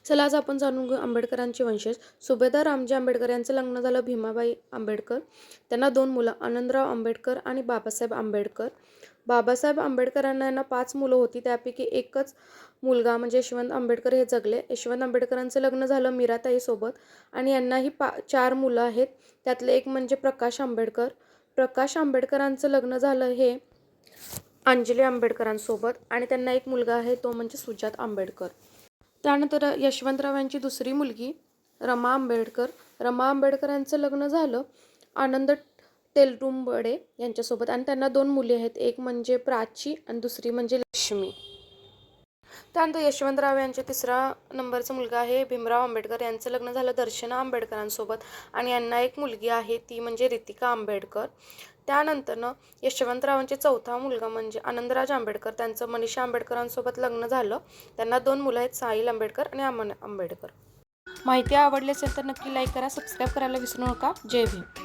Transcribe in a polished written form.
चला आज आपण जाणून घेऊ आंबेडकरांचे वंशज. सुभेदार रामजी आंबेडकर यांचं लग्न झालं भीमाबाई आंबेडकर. त्यांना 2 मुलं आनंदराव आंबेडकर आणि बाबासाहेब आंबेडकर. बाबासाहेब आंबेडकरांना यांना 5 मुलं होती. त्यापैकी एकच मुलगा म्हणजे यशवंत आंबेडकर हे जगले. यशवंत आंबेडकरांचं लग्न झालं मीराताईसोबत आणि यांनाही 4 मुलं आहेत. त्यातले एक म्हणजे प्रकाश आंबेडकर. प्रकाश आंबेडकरांचं लग्न झालं हे अंजली आंबेडकरांसोबत आणि त्यांना एक मुलगा आहे तो म्हणजे सुजात आंबेडकर. त्यानंतर यशवंतराव यांची दुसरी मुलगी रमा आंबेडकर. रमा आंबेडकर यांचं लग्न झालं आनंद तेलतुंबडे यांच्यासोबत आणि त्यांना 2 मुली आहेत. एक म्हणजे प्राची आणि दुसरी म्हणजे लक्ष्मी. त्यानंतर यशवंतराव यांचे 3रा नंबरचा मुलगा आहे भीमराव आंबेडकर. यांचं लग्न झालं दर्शना आंबेडकरांसोबत आणि यांना एक मुलगी आहे ती म्हणजे रितिका आंबेडकर. त्यानंतर यशवंतरावांचे 4था मुलगा म्हणजे आनंदराज आंबेडकर. त्यांचं मनीषा आंबेडकरांसोबत लग्न झालं. त्यांना 2 मुलं आहेत साहिल आंबेडकर आणि अमन आंबेडकर. माहिती आवडली असेल तर नक्की लाईक करा, सबस्क्राईब करायला विसरू नका. जय भीम.